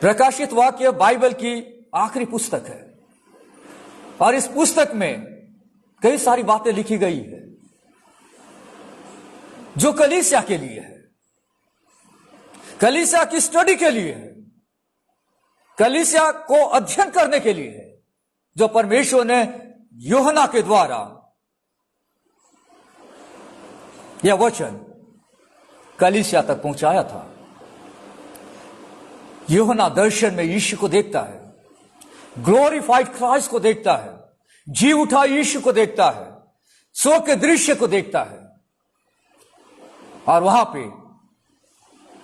प्रकाशित वाक्य बाइबल की आखिरी पुस्तक है और इस पुस्तक में कई सारी बातें लिखी गई है जो कलीसिया के लिए है, कलीसिया की स्टडी के लिए है, कलीसिया को अध्ययन करने के लिए है, जो परमेश्वर ने यूहन्ना के द्वारा यह वचन कलीसिया तक पहुंचाया था। यूहन्ना दर्शन में यीशु को देखता है, ग्लोरीफाइड क्राइस्ट को देखता है, जी उठा यीशु को देखता है, स्वर्ग के दृश्य को देखता है और वहां पे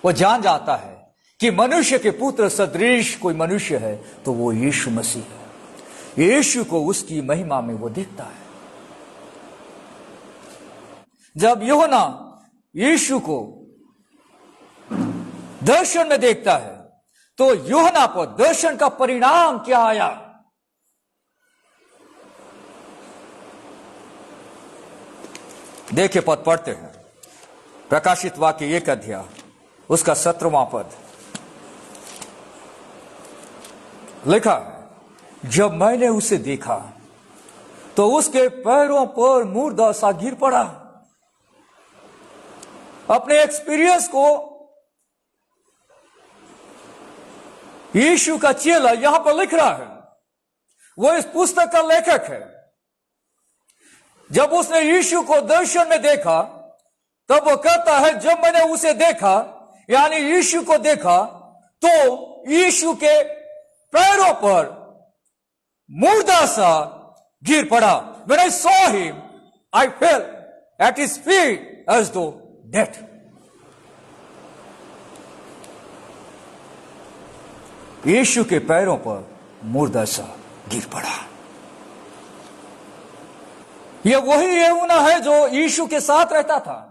वो जान जाता है कि मनुष्य के पुत्र सदृश कोई मनुष्य है तो वो यीशु मसीह है। यीशु को उसकी महिमा में वो देखता है। जब यूहन्ना यीशु को दर्शन में देखता है तो यूहन्ना पर दर्शन का परिणाम क्या आया? देखिए, पद पढ़ते हैं, प्रकाशित वाक्य 1 अध्याय उसका 17वां पद लिखा है, जब मैंने उसे देखा तो उसके पैरों पर मुर्दा सा गिर पड़ा। अपने एक्सपीरियंस को यीशु का चेला यहां पर लिख रहा है, वो इस पुस्तक का लेखक है। जब उसने यीशु को दर्शन में देखा तब वो कहता है, जब मैंने उसे देखा यानी यीशु को देखा तो यीशु के पैरों पर मुर्दा सा गिर पड़ा। When I saw him, I fell at his feet as though dead. यीशु के पैरों पर मुर्दा सा गिर पड़ा। यह वही यूहन्ना है जो यीशु के साथ रहता था।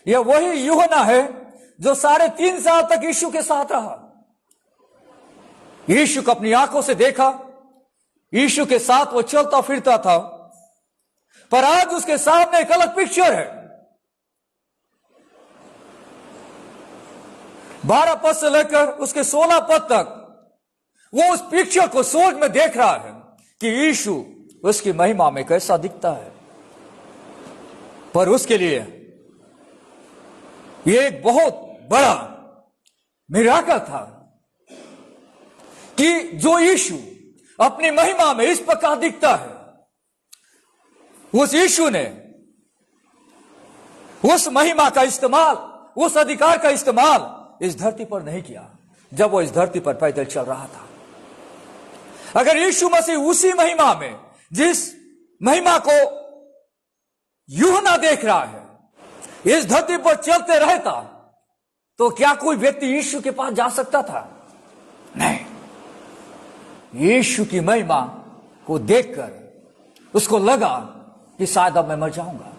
यह वही यूहन्ना है जो 3.5 साल तक यीशु के साथ रहा। यीशु को अपनी आंखों से देखा, यीशु के साथ वो चलता फिरता था, पर आज उसके सामने एक अलग पिक्चर है। 12 पद से लेकर उसके 16 पद तक वो उस पिक्चर को सोच में देख रहा है कि यीशु उसकी महिमा में कैसा दिखता है। पर उसके लिए यह एक बहुत बड़ा मिराकल था कि जो यीशु अपनी महिमा में इस प्रकार दिखता है, उस यीशु ने उस महिमा का इस्तेमाल, उस अधिकार का इस्तेमाल इस धरती पर नहीं किया जब वो इस धरती पर पैदल चल रहा था। अगर यीशु मसीह उसी महिमा में, जिस महिमा को यूहन्ना देख रहा है, इस धरती पर चलते रहता तो क्या कोई व्यक्ति यीशु के पास जा सकता था? नहीं। यीशु की महिमा को देखकर उसको लगा कि शायद अब मैं मर जाऊंगा।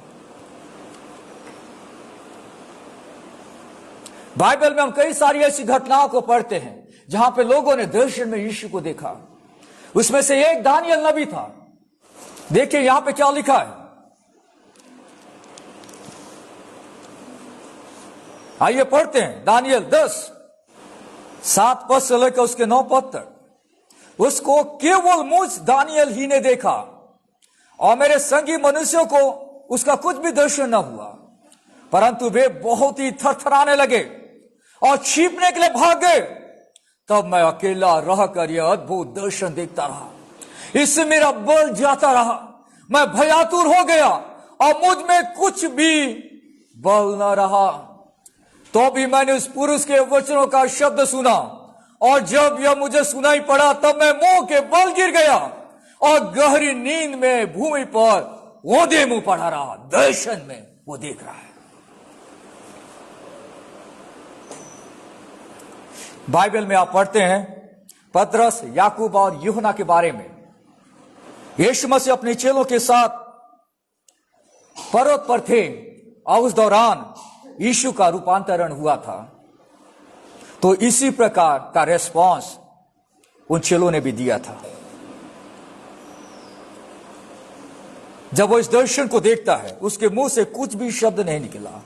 बाइबल में हम कई सारी ऐसी घटनाओं को पढ़ते हैं जहां पे लोगों ने दर्शन में यीशु को देखा। उसमें से एक दानियल नबी था। देखिए यहां पे क्या लिखा है, आइए पढ़ते हैं। दानियल 10:7 पद से लेकर उसके 9 पद तक। उसको केवल मुझ दानियल ही ने देखा और मेरे संगी मनुष्यों को उसका कुछ भी दर्शन न हुआ, परंतु वे बहुत ही थरथराने लगे और छिपने के लिए भाग गए। तब मैं अकेला रहकर यह अद्भुत दर्शन देखता रहा। इससे मेरा बल जाता रहा, मैं भयातुर हो गया और मुझ में कुछ भी बल न रहा। तो भी मैंने उस पुरुष के वचनों का शब्द सुना और जब यह मुझे सुनाई पड़ा तब मैं मुंह के बल गिर गया और गहरी नींद में भूमि पर ओंधे मुंह पड़ा रहा। दर्शन में वो देख रहा है। बाइबल में आप पढ़ते हैं पतरस, याकूब और यूहन्ना के बारे में। यीशु मसीह अपने चेलों के साथ पर्वत पर थे और उस दौरान यीशु का रूपांतरण हुआ था। तो इसी प्रकार का रेस्पॉन्स उन चेलों ने भी दिया था। जब वो इस दर्शन को देखता है, उसके मुंह से कुछ भी शब्द नहीं निकला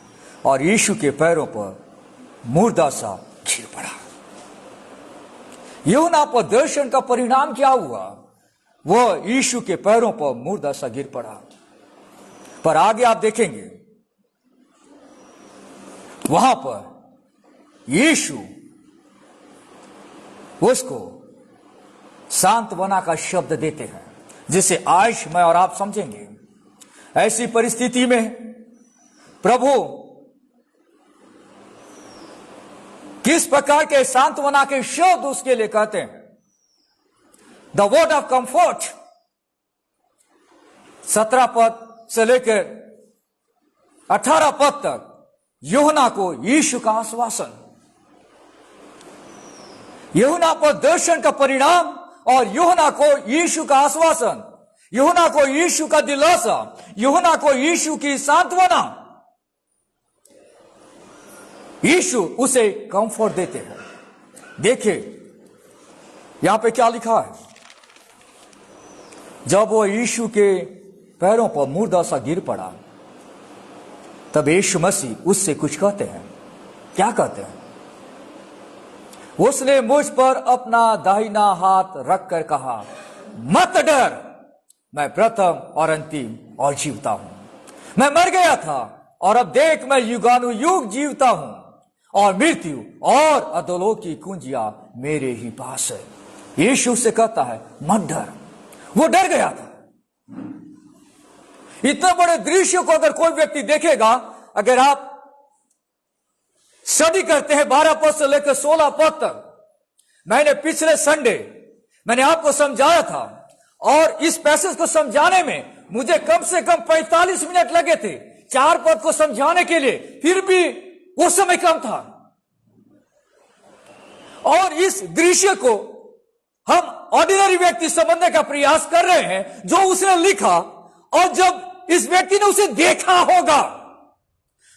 और यीशु के पैरों पर मुर्दा सा गिर पड़ा। यूहन्ना पर दर्शन का परिणाम क्या हुआ? वह यीशु के पैरों पर मुर्दा सा गिर पड़ा। पर आगे आप देखेंगे वहां पर यीशु उसको सांत्वना का शब्द देते हैं, जिसे आज मैं और आप समझेंगे। ऐसी परिस्थिति में प्रभु किस प्रकार के सांत्वना के शब्द उसके लिए कहते हैं। द वर्ड ऑफ कंफर्ट 17 पद से लेकर 18 पद तक यूहन्ना को यीशु का आश्वासन, यूहन्ना पर दर्शन का परिणाम और यूहन्ना को यीशु का आश्वासन, यूहन्ना को यीशु का दिलासा, यूहन्ना को यीशु की सांत्वना। यीशु उसे कंफर्ट देते हैं। देखिए यहां पे क्या लिखा है। जब वो यीशु के पैरों पर मुर्दा सा गिर पड़ा, तब यीशु मसीह उससे कुछ कहते हैं। क्या कहते हैं? उसने मुझ पर अपना दाहिना हाथ रखकर कहा, मत डर, मैं प्रथम और अंतिम और जीवता हूं। मैं मर गया था और अब देख मैं युगानुयुग जीवता हूं, और मृत्यु और अधोलोक की कुंजियां मेरे ही पास है। यीशु से कहता है मत डर। वो डर गया था। इतने बड़े दृश्य को अगर कोई व्यक्ति देखेगा, अगर आप स्टडी करते हैं 12 पद से लेकर 16 पद तक, मैंने पिछले संडे मैंने आपको समझाया था, और इस पैसेज को समझाने में मुझे कम से कम 45 मिनट लगे थे 4 पद को समझाने के लिए, फिर भी वो समय कम था। और इस दृश्य को हम ऑर्डिनरी व्यक्ति समझने का प्रयास कर रहे हैं जो उसने लिखा, और जब इस व्यक्ति ने उसे देखा होगा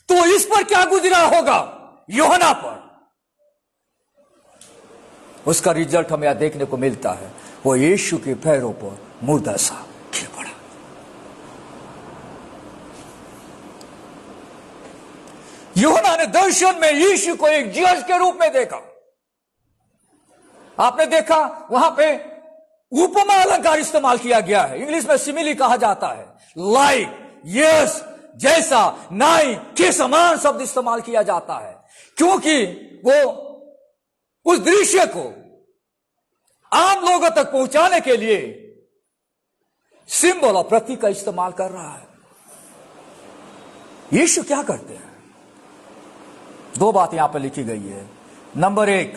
तो इस पर क्या गुजरा होगा यूहन्ना पर, उसका रिजल्ट हमें यहां देखने को मिलता है। वो यीशु के पैरों पर मुर्दा सा गिर पड़ा। यूहन्ना ने दर्शन में यीशु को एक जज के रूप में देखा। आपने देखा वहां पे उपमा अलंकार इस्तेमाल किया गया है। इंग्लिश में सिमिली कहा जाता है। लाइक, यस, जैसा, नाई के समान शब्द इस्तेमाल किया जाता है, क्योंकि वो उस दृश्य को आम लोगों तक पहुंचाने के लिए सिंबल और प्रतीक का इस्तेमाल कर रहा है। यीशु क्या करते हैं? 2 बात यहां पर लिखी गई है। नंबर 1,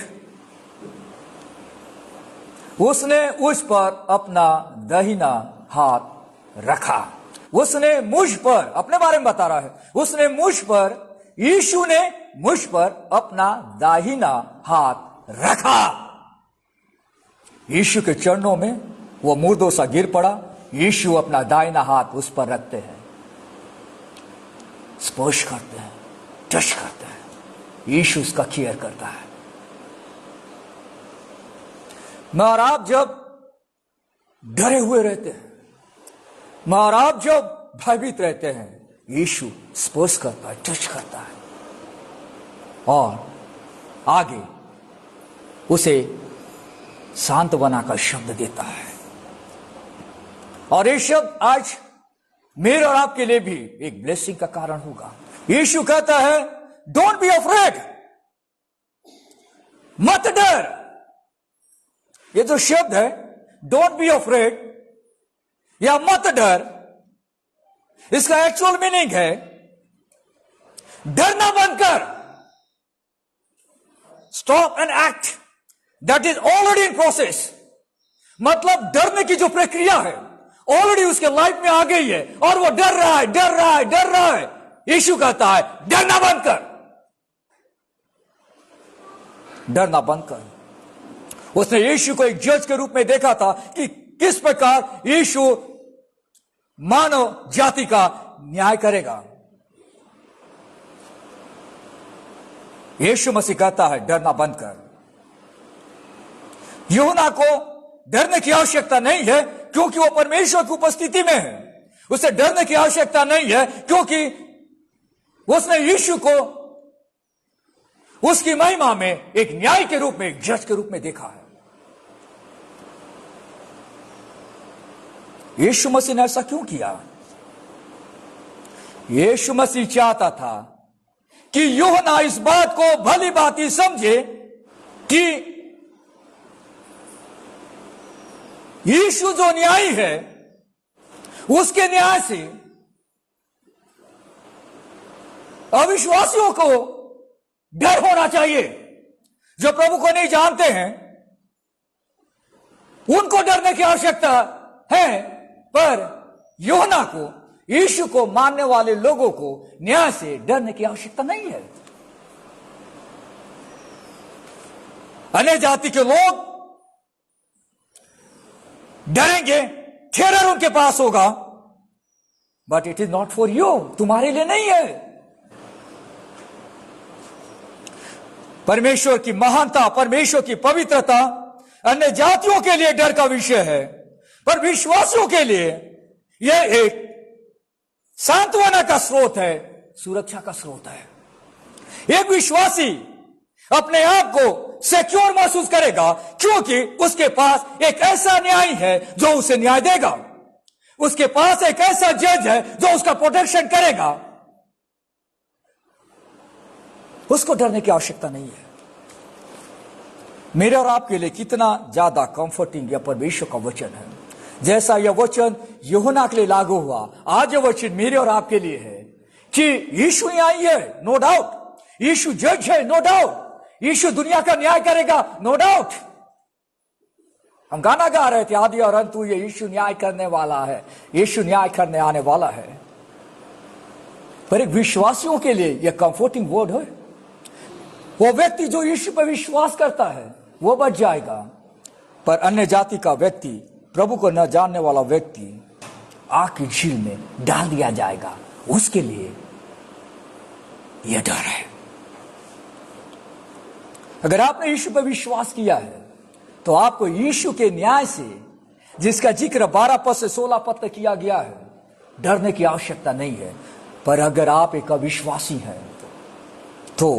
उसने उस पर अपना दाहिना हाथ रखा। उसने मुझ पर, अपने बारे में बता रहा है, उसने मुझ पर, यीशु ने मुझ पर अपना दाहिना हाथ रखा। यीशु के चरणों में वो मुर्दों सा गिर पड़ा। यीशु अपना दाहिना हाथ उस पर रखते हैं, स्पर्श करते हैं, टच करते हैं। यीशु उसका केयर करता है। मैं और आप जब डरे हुए रहते हैं, मैं और आप जब भयभीत रहते हैं, यीशु स्पर्श करता है, टच करता है, और आगे उसे सांत्वना का शब्द देता है। और ये शब्द आज मेरे और आपके लिए भी एक ब्लेसिंग का कारण होगा। यीशु कहता है डोंट बी अफ्रेड, मत डर। ये जो शब्द है डोंट बी अफ्रेड या मत डर, इसका एक्चुअल मीनिंग है डरना बंद कर। Stop and act that is already in process. मतलब डरने की जो प्रक्रिया है ऑलरेडी उसके लाइफ में आ गई है, और वो डर रहा है, डर रहा है, डर रहा है। यीशु कहता है डरना बंद कर, डरना बंद कर। उसने यीशु को एक जज के रूप में देखा था कि किस प्रकार यीशु मानव जाति का न्याय करेगा। यीशु मसीह कहता है डरना बंद कर। यूहन्ना को डरने की आवश्यकता नहीं है, क्योंकि वो परमेश्वर की उपस्थिति में है। उसे डरने की आवश्यकता नहीं है, क्योंकि उसने यीशु को उसकी महिमा में एक न्याय के रूप में, एक जज के रूप में देखा है। यीशु मसीह ने ऐसा क्यों किया? यीशु मसीह चाहता था कि यूहन्ना इस बात को भली भांति समझे कि यीशु जो न्यायी है, उसके न्याय से अविश्वासियों को डर होना चाहिए। जो प्रभु को नहीं जानते हैं उनको डरने की आवश्यकता है, पर यूहन्ना को, यीशु को मानने वाले लोगों को न्याय से डरने की आवश्यकता नहीं है। अन्य जाति के लोग डरेंगे, टेरर उनके पास होगा, but it is not for you, तुम्हारे लिए नहीं है। परमेश्वर की महानता, परमेश्वर की पवित्रता अन्य जातियों के लिए डर का विषय है, पर विश्वासियों के लिए यह एक सांत्वना का स्रोत है, सुरक्षा का स्रोत है। एक विश्वासी अपने आप को सिक्योर महसूस करेगा क्योंकि उसके पास एक ऐसा न्याय है जो उसे न्याय देगा, उसके पास एक ऐसा जज है जो उसका प्रोटेक्शन करेगा। उसको डरने की आवश्यकता नहीं है। मेरे और आपके लिए कितना ज्यादा कंफर्टिंग यह परमेश्वर का वचन है। जैसा यह वचन यूहन्ना के लिए लागू हुआ, आज यह वचन मेरे और आपके लिए है कि यीशु न्यायी है, नो डाउट। यीशु जज है, नो डाउट। यीशु दुनिया का न्याय करेगा, नो डाउट। हम गाना गा रहे थे, आदि और अंत ये यीशु न्याय करने वाला है, यीशु न्याय करने आने वाला है। पर एक विश्वासियों के लिए यह कंफर्टिंग वर्ड है। वो व्यक्ति जो यीशु पर विश्वास करता है वो बच जाएगा, पर अन्य जाति का व्यक्ति, प्रभु को न जानने वाला व्यक्ति आग की झील में डाल दिया जाएगा। उसके लिए यह डर है। अगर आपने यीशु पर विश्वास किया है तो आपको यीशु के न्याय से, जिसका जिक्र 12 पद से 16 पद तक किया गया है, डरने की आवश्यकता नहीं है। पर अगर आप एक अविश्वासी हैं तो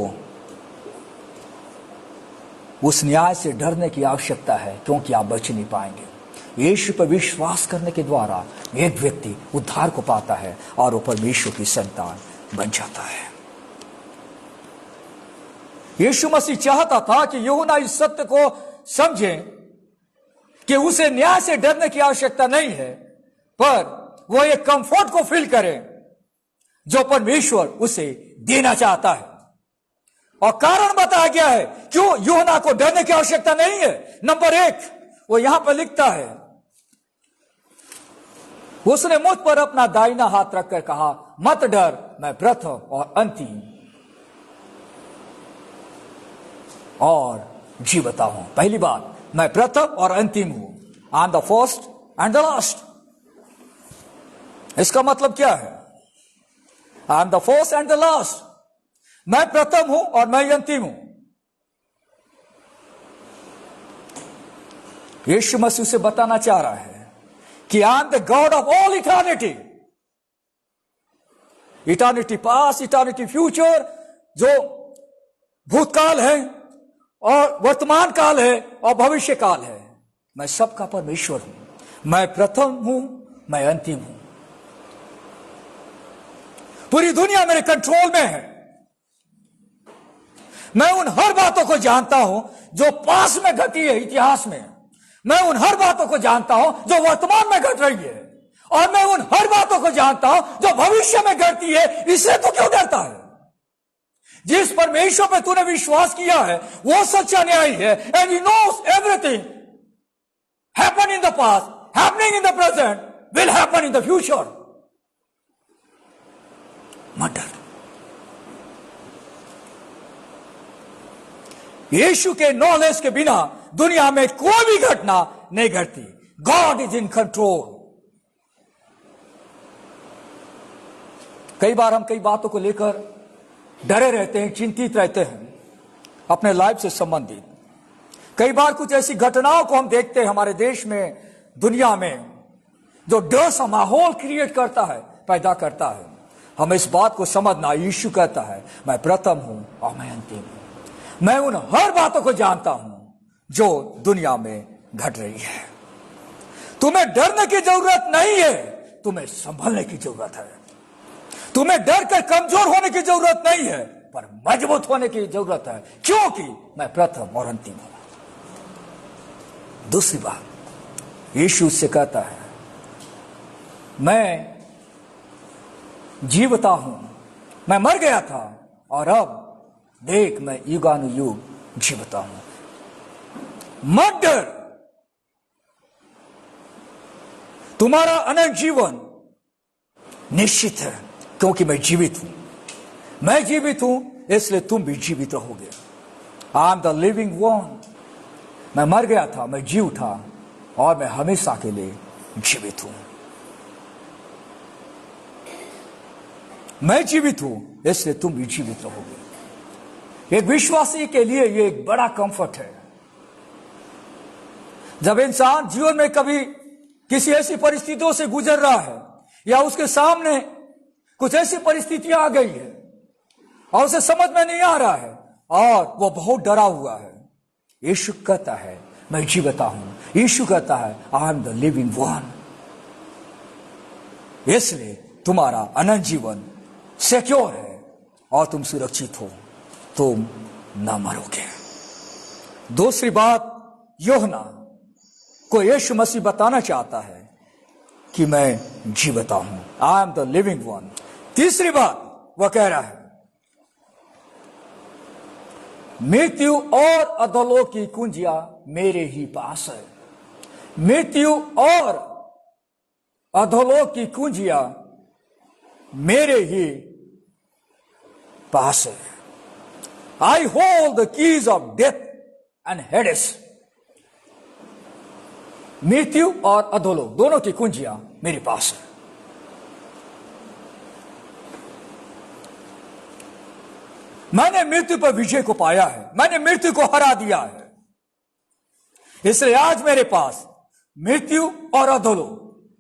उस न्याय से डरने की आवश्यकता है, क्योंकि आप बच नहीं पाएंगे। यीशु पर विश्वास करने के द्वारा एक व्यक्ति उद्धार को पाता है और वो परमेश्वर की संतान बन जाता है। यीशु मसीह चाहता था कि यूहन्ना इस सत्य को समझे कि उसे न्याय से डरने की आवश्यकता नहीं है, पर वो एक कंफर्ट को फील करे जो परमेश्वर उसे देना चाहता है। और कारण बताया गया है क्यों यूहन्ना को डरने की आवश्यकता नहीं है। नंबर 1, वो यहां पर लिखता है, उसने मुझ पर अपना दाहिना हाथ रखकर कहा, मत डर, मैं प्रथम और अंतिम और जीवता हूं। पहली बात, मैं प्रथम और अंतिम हूं, I am the first and the last. इसका मतलब क्या है? I am the first and the last. मैं प्रथम हूं और मैं अंतिम हूं। यीशु मसीह से बताना चाह रहा है कि I am the God of all eternity. Eternity past, eternity future, जो भूतकाल है और वर्तमान काल है और भविष्य काल है, मैं सबका परमेश्वर हूं। मैं प्रथम हूं, मैं अंतिम हूं। पूरी दुनिया मेरे कंट्रोल में है। मैं उन हर बातों को जानता हूं जो पास में घटी है इतिहास में। मैं उन हर बातों को जानता हूं जो वर्तमान में घट रही है, और मैं उन हर बातों को जानता हूं जो भविष्य में घटती है। इससे तो क्यों डरता है? जिस परमेश्वर पे तूने विश्वास किया है वो सच्चा न्यायी है, and he knows everything happen in the past, happening in the present, will happen in the future. मत डर। यीशु के नॉलेज के बिना दुनिया में कोई भी घटना नहीं घटती। God is in control. कई बार हम कई बातों को लेकर डरे रहते हैं, चिंतित रहते हैं अपने लाइफ से संबंधित। कई बार कुछ ऐसी घटनाओं को हम देखते हैं हमारे देश में, दुनिया में, जो डर सा माहौल क्रिएट करता है, पैदा करता है। हमें इस बात को समझना, यीशु कहता है, मैं प्रथम हूं और मैं अंतिम हूं। मैं उन हर बातों को जानता हूं जो दुनिया में घट रही है। तुम्हें डरने की जरूरत नहीं है, तुम्हें संभलने की जरूरत है। तुम्हें डर कर कमजोर होने की जरूरत नहीं है, पर मजबूत होने की जरूरत है, क्योंकि मैं प्रथम और अंतिम हूं। दूसरी बात, यीशु से कहता है, मैं जीवता हूं, मैं मर गया था और अब देख मैं युगानुयुग जीवता हूं। मत डर, तुम्हारा अनंत जीवन निश्चित है, क्योंकि मैं जीवित हूं। मैं जीवित हूं, इसलिए तुम भी जीवित रहोगे। I am the living one. मैं मर गया था, मैं जी उठा और मैं हमेशा के लिए जीवित हूं। मैं जीवित हूं, इसलिए तुम भी जीवित रहोगे। एक विश्वासी के लिए यह एक बड़ा कंफर्ट है। जब इंसान जीवन में कभी किसी ऐसी परिस्थितियों से गुजर रहा है या उसके सामने कुछ ऐसी परिस्थितियां आ गई है और उसे समझ में नहीं आ रहा है और वो बहुत डरा हुआ है, यीशु कहता है, मैं जीवता हूं। यीशु कहता है, I am the living one. इसलिए तुम्हारा अनंत जीवन सिक्योर है और तुम सुरक्षित हो, तुम न मरोगे। दूसरी बात, यूहन्ना को यीशु मसीह बताना चाहता है कि मैं जीवता हूं, I am the living one. तीसरी बात वह कह रहा है, मृत्यु और अधोलोक की कुंजियां मेरे ही पास है। मृत्यु और अधोलोक की कुंजियां मेरे ही पास है। I hold the keys of death and Hades. मृत्यु और अधोलोक दोनों की कुंजियां मेरे पास है। मैंने मृत्यु पर विजय को पाया है, मैंने मृत्यु को हरा दिया है। इसलिए आज मेरे पास मृत्यु और अधोलोक,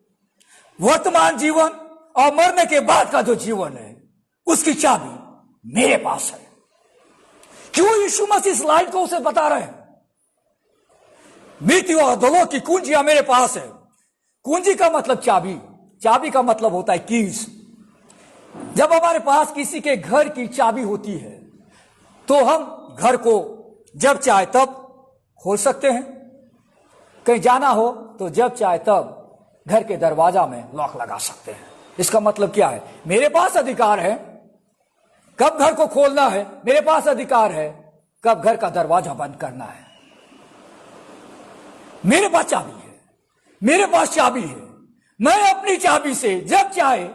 वर्तमान जीवन और मरने के बाद का जो जीवन है, उसकी चाबी मेरे पास है। क्यों यीशु मसीह इस लाइन को उसे बता रहे हैं? मृत्यु और अधोलोक की कुंजियां मेरे पास है। कुंजी का मतलब चाबी, चाबी का मतलब होता है कीज। जब हमारे पास किसी के घर की चाबी होती है तो हम घर को जब चाहे तब खोल सकते हैं। कहीं जाना हो तो जब चाहे तब घर के दरवाजा में लॉक लगा सकते हैं। इसका मतलब क्या है? मेरे पास अधिकार है कब घर को खोलना है, मेरे पास अधिकार है कब घर का दरवाजा बंद करना है। मेरे पास चाबी है, मेरे पास चाबी है। मैं अपनी चाबी से जब चाहे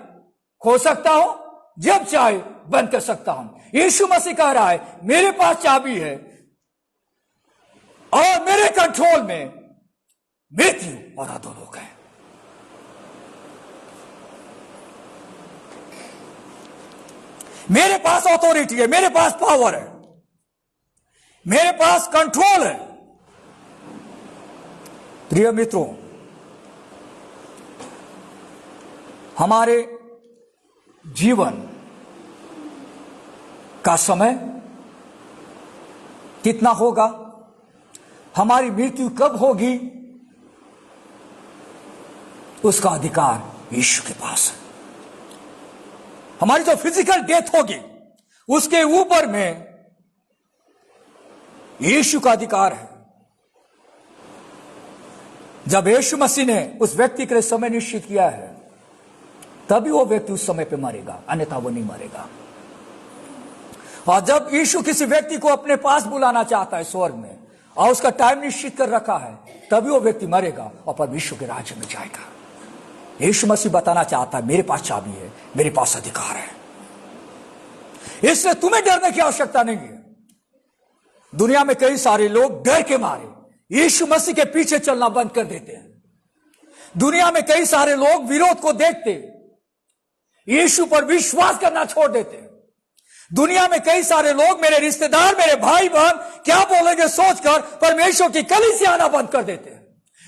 खोल सकता हूं, जब चाहे बंद कर सकता हूं। यीशु मसीह कह रहा है, मेरे पास चाबी है और मेरे कंट्रोल में मृत्यु और अधोलोक है। मेरे पास अथॉरिटी है, मेरे पास पावर है, मेरे पास कंट्रोल है। प्रिय मित्रों, हमारे जीवन का समय कितना होगा, हमारी मृत्यु कब होगी, उसका अधिकार यीशु के पास है। हमारी जो फिजिकल डेथ होगी उसके ऊपर में यीशु का अधिकार है। जब यीशु मसीह ने उस व्यक्ति के लिए समय निश्चित किया है तभी वो व्यक्ति उस समय पे मरेगा, अन्यथा वो नहीं मरेगा। और जब यीशु किसी व्यक्ति को अपने पास बुलाना चाहता है स्वर्ग में और उसका टाइम निश्चित कर रखा है, तभी वो व्यक्ति मरेगा और परमेश्वर के राज्य में जाएगा। यीशु मसीह बताना चाहता है, मेरे पास चाबी है, मेरे पास अधिकार है, इसलिए तुम्हें डरने की आवश्यकता नहीं है। दुनिया में कई सारे लोग डर के मारे यीशु मसीह के पीछे चलना बंद कर देते हैं। दुनिया में कई सारे लोग विरोध को देखते यीशु पर विश्वास करना छोड़ देते हैं। दुनिया में कई सारे लोग, मेरे रिश्तेदार, मेरे भाई बहन क्या बोलेंगे सोचकर परमेश्वर की कलीसिया आना बंद कर देते हैं।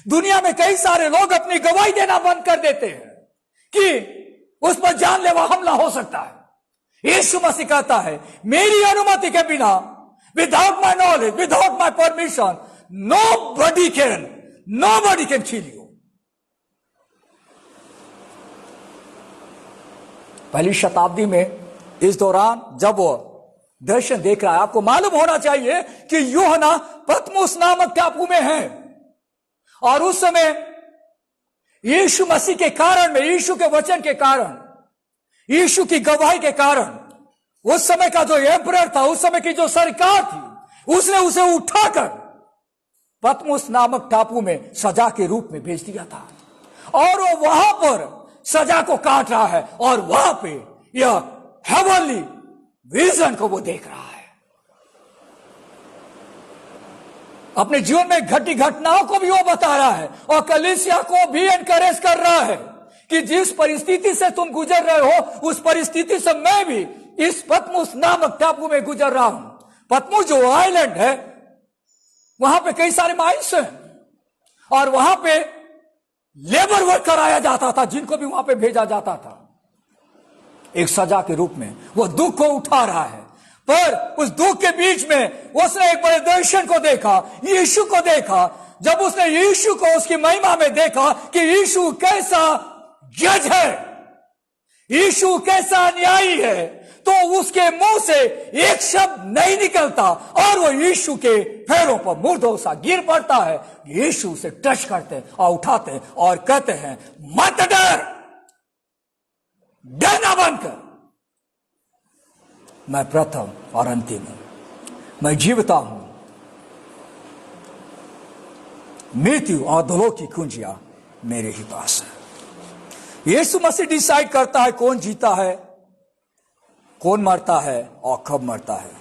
दुनिया में कई सारे लोग अपनी गवाही देना बंद कर देते हैं कि उस पर जानलेवा हमला हो सकता है। यीशु मसीह कहता है, मेरी अनुमति के बिना, without my knowledge, without my permission, nobody can kill you. पहली शताब्दी में इस दौरान जब वो दर्शन देख रहा है, आपको मालूम होना चाहिए कि यूहन्ना पतमुस नामक टापू में है, और उस समय यीशु मसीह के कारण में, यीशु के वचन के कारण, यीशु की गवाही के कारण, उस समय का जो एम्परर था, उस समय की जो सरकार थी, उसने उसे उठाकर पतमुस नामक टापू में सजा के रूप में भेज दिया था, और वो वहां पर सजा को काट रहा है, और वहां पे यह हेवनली विजन को वो देख रहा है। अपने जीवन में घटी घटनाओं को भी वो बता रहा है, और कलीसिया को भी एनकरेज कर रहा है कि जिस परिस्थिति से तुम गुजर रहे हो, उस परिस्थिति से मैं भी इस पतमुस नामक टापू में गुजर रहा हूं। पतमुस जो आइलैंड है, वहां पे कई सारे माइंस हैं, और वहां पे लेबर वर्क कराया जाता था, जिनको भी वहां पे भेजा जाता था एक सजा के रूप में। वो दुख को उठा रहा है, पर उस दुख के बीच में उसने एक बड़े दर्शन को देखा, यीशु को देखा। जब उसने यीशु को उसकी महिमा में देखा कि यीशु कैसा जज है, यीशु कैसा न्यायी है, तो उसके मुंह से एक शब्द नहीं निकलता, और वो यीशु के पैरों पर मुर्दों सा गिर पड़ता है। यीशु उसे टच करते और उठाते और कहते हैं, मत डर, डरना बंद कर, मैं प्रथम और अंतिम हूं, मैं जीवता हूं, मृत्यु और धोलोक की कुंजियां मेरे ही पास है। यीशु मसीह डिसाइड करता है कौन जीता है, कौन मरता है और कब मरता है।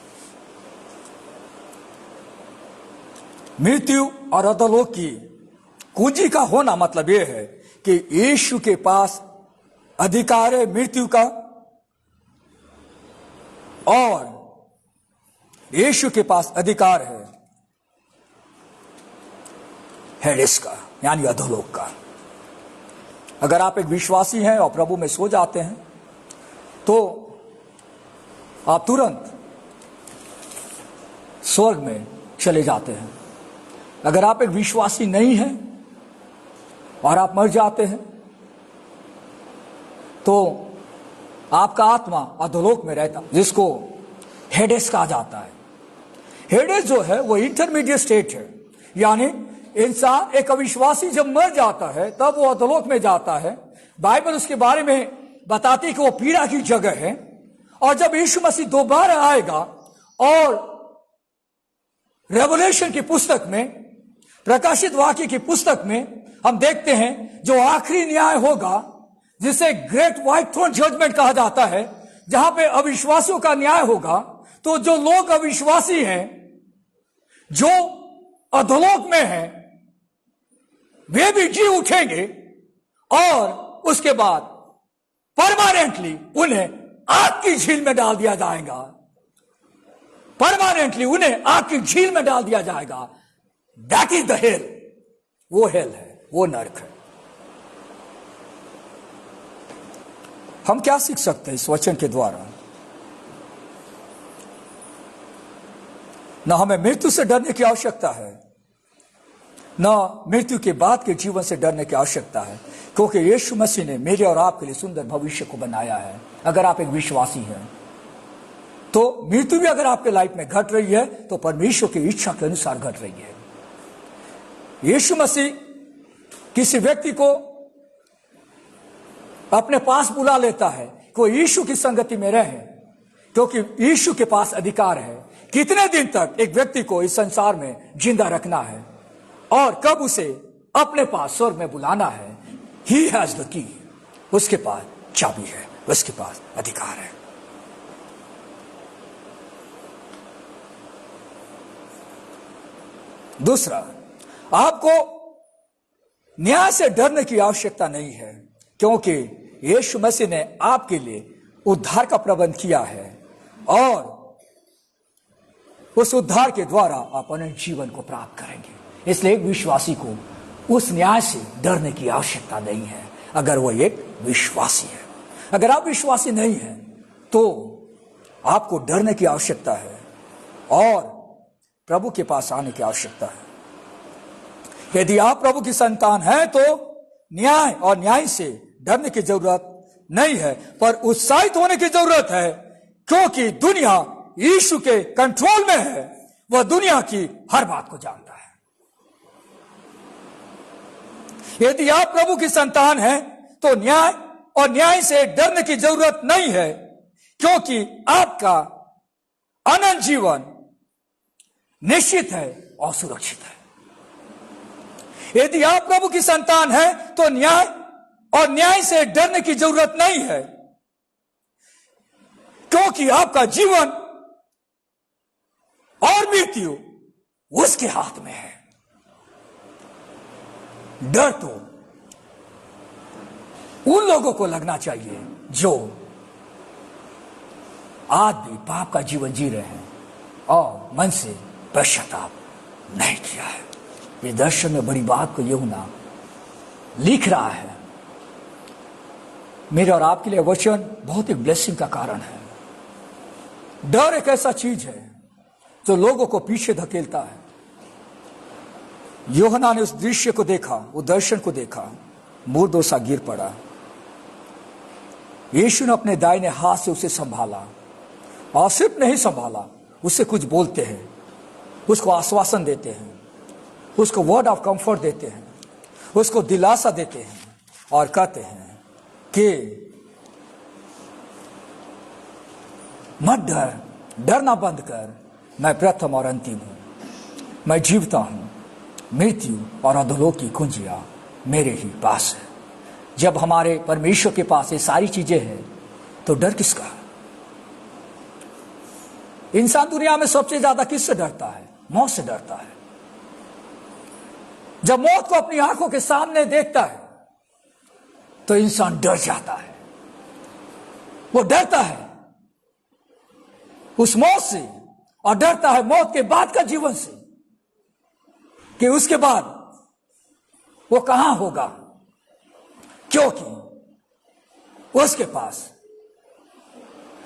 मृत्यु और अधोलोक की कुंजी का होना मतलब यह है कि यीशु के पास अधिकार है मृत्यु का, और यीशु के पास अधिकार है हेडेस का, यानी अधोलोक का। अगर आप एक विश्वासी हैं और प्रभु में सो जाते हैं, तो आप तुरंत स्वर्ग में चले जाते हैं। अगर आप एक विश्वासी नहीं हैं और आप मर जाते हैं, तो आपका आत्मा अधोलोक में रहता, जिसको हेडेस कहा जाता है। हेडेस जो है वो इंटरमीडिएट स्टेट है, यानी इंसान, एक अविश्वासी जब मर जाता है तब वो अधोलोक में जाता है। बाइबल उसके बारे में बताती है कि वो पीड़ा की जगह है, और जब यीशु मसीह दोबारा आएगा, और रेवलेशन की पुस्तक में, प्रकाशित वाक्य की पुस्तक में हम देखते हैं जो आखिरी न्याय होगा, जिसे ग्रेट व्हाइट थ्रोन जजमेंट कहा जाता है, जहां पे अविश्वासियों का न्याय होगा। तो जो लोग अविश्वासी हैं, जो अधोलोक में हैं, वे भी जी उठेंगे, और उसके बाद परमानेंटली उन्हें आग की झील में डाल दिया जाएगा। परमानेंटली उन्हें आग की झील में डाल दिया जाएगा। दैट इज द हेल, वो हेल है, वो नरक है। हम क्या सीख सकते हैं इस वचन के द्वारा? न हमें मृत्यु से डरने की आवश्यकता है, न मृत्यु के बाद के जीवन से डरने की आवश्यकता है, क्योंकि यीशु मसीह ने मेरे और आपके लिए सुंदर भविष्य को बनाया है। अगर आप एक विश्वासी हैं, तो मृत्यु भी अगर आपके लाइफ में घट रही है, तो परमेश्वर की इच्छा के अनुसार घट रही है। यीशु मसीह किसी व्यक्ति को अपने पास बुला लेता है कि वो यीशु की संगति में रहे, क्योंकि यीशु के पास अधिकार है कितने दिन तक एक व्यक्ति को इस संसार में जिंदा रखना है, और कब उसे अपने पास स्वर्ग में बुलाना है। ही हैज द की, उसके पास चाबी है, उसके पास अधिकार है। दूसरा, आपको न्याय से डरने की आवश्यकता नहीं है, क्योंकि यीशु मसीह ने आपके लिए उद्धार का प्रबंध किया है, और उस उद्धार के द्वारा आप अनंत जीवन को प्राप्त करेंगे। इसलिए एक विश्वासी को उस न्याय से डरने की आवश्यकता नहीं है, अगर वो एक विश्वासी है। अगर आप विश्वासी नहीं हैं, तो आपको डरने की आवश्यकता है और प्रभु के पास आने की आवश्यकता है। यदि आप प्रभु की संतान हैं, तो न्याय और न्याय से डरने की जरूरत नहीं है, पर उत्साहित होने की जरूरत है, क्योंकि दुनिया यीशु के कंट्रोल में है। वह दुनिया की हर बात को जानता है। यदि आप प्रभु की संतान हैं तो न्याय और न्याय से डरने की जरूरत नहीं है, क्योंकि आपका अनंत जीवन निश्चित है और सुरक्षित है। यदि आप प्रभु की संतान हैं तो न्याय और न्याय से डरने की जरूरत नहीं है, क्योंकि आपका जीवन और मृत्यु उसके हाथ में है। डर तो उन लोगों को लगना चाहिए जो आज भी पाप का जीवन जी रहे हैं और मन से पश्चाताप नहीं किया है। इस दर्शन में बड़ी बात को यूहन्ना लिख रहा है। मेरे और आपके लिए वचन बहुत ही ब्लेसिंग का कारण है। डर एक ऐसा चीज है जो लोगों को पीछे धकेलता है। यूहन्ना ने उस दृश्य को देखा, उस दर्शन को देखा, मुर्दों सा गिर पड़ा। यीशु ने अपने दाहिने हाथ से उसे संभाला, और सिर्फ नहीं संभाला, उससे कुछ बोलते हैं, उसको आश्वासन देते हैं, उसको वर्ड ऑफ कंफर्ट देते हैं, उसको दिलासा देते हैं और कहते हैं कि मत डर, डरना बंद कर, मैं प्रथम और अंतिम हूं, मैं जीवता हूं, मृत्यु और अधोलोक की कुंजियां मेरे ही पास है। जब हमारे परमेश्वर के पास ये सारी चीजें हैं तो डर किसका? इंसान दुनिया में सबसे ज्यादा किससे डरता है? मौत से डरता है। जब मौत को अपनी आंखों के सामने देखता है तो इंसान डर जाता है। वो डरता है उस मौत से, और डरता है मौत के बाद का जीवन से, कि उसके बाद वो कहां होगा, क्योंकि उसके पास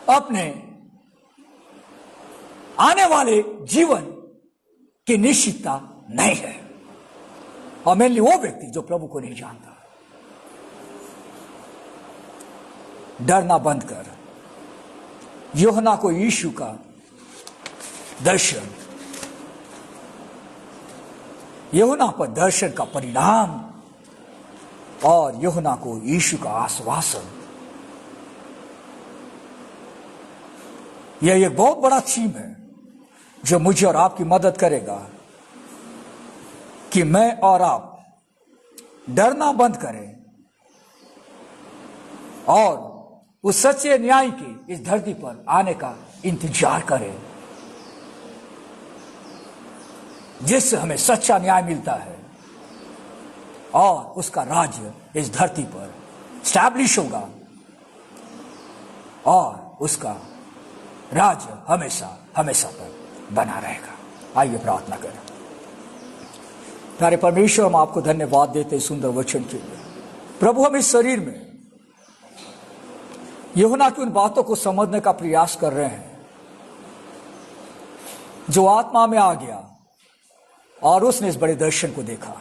अपने आने वाले जीवन की निश्चितता नहीं है। और मेनली वो व्यक्ति जो प्रभु को नहीं जानता। डरना बंद कर। यूहन्ना को यीशु का दर्शन, यूहन्ना पर दर्शन का परिणाम और यूहन्ना को यीशु का आश्वासन, यह एक बहुत बड़ा थीम है जो मुझे और आपकी मदद करेगा कि मैं और आप डरना बंद करें और उस सच्चे न्याय के इस धरती पर आने का इंतजार करें, जिससे हमें सच्चा न्याय मिलता है और उसका राज्य इस धरती पर स्टैब्लिश होगा और उसका राज्य हमेशा हमेशा पर बना रहेगा। आइए प्रार्थना करें। प्यारे परमेश्वर, हम आपको धन्यवाद देते सुंदर वचन के लिए। प्रभु, हम इस शरीर में यूहन्ना की उन बातों को समझने का प्रयास कर रहे हैं जो आत्मा में आ गया और उसने इस बड़े दर्शन को देखा।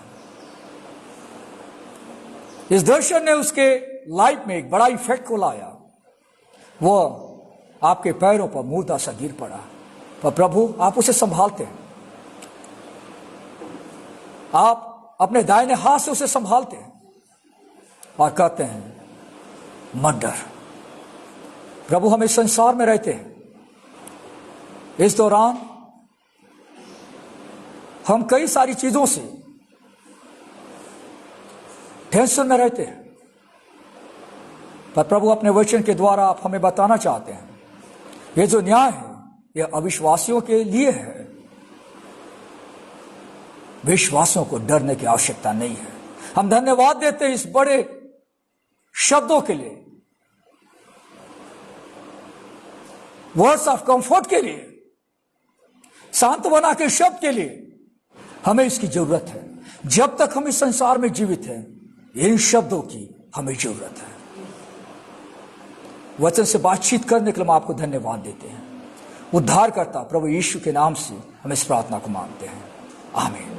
इस दर्शन ने उसके लाइफ में एक बड़ा इफेक्ट को लाया। वह आपके पैरों पर मुर्दा सा गिर पड़ा, पर प्रभु आप उसे संभालते हैं। आप अपने दाहिने हाथ से उसे संभालते हैं और कहते हैं मत डर। प्रभु, हम इस संसार में रहते हैं, इस दौरान हम कई सारी चीजों से टेंशन में रहते हैं, पर प्रभु अपने वचन के द्वारा आप हमें बताना चाहते हैं ये जो न्याय है यह अविश्वासियों के लिए है। विश्वासियों को डरने की आवश्यकता नहीं है। हम धन्यवाद देते हैं इस बड़े शब्दों के लिए, वर्ड्स ऑफ कंफर्ट के लिए, सांत्वना के शब्द के लिए। हमें इसकी जरूरत है। जब तक हम इस संसार में जीवित हैं, इन शब्दों की हमें जरूरत है। वचन से बातचीत करने के लिए हम आपको धन्यवाद देते हैं। उद्धारकर्ता प्रभु यीशु के नाम से हम इस प्रार्थना को मांगते हैं, आमीन।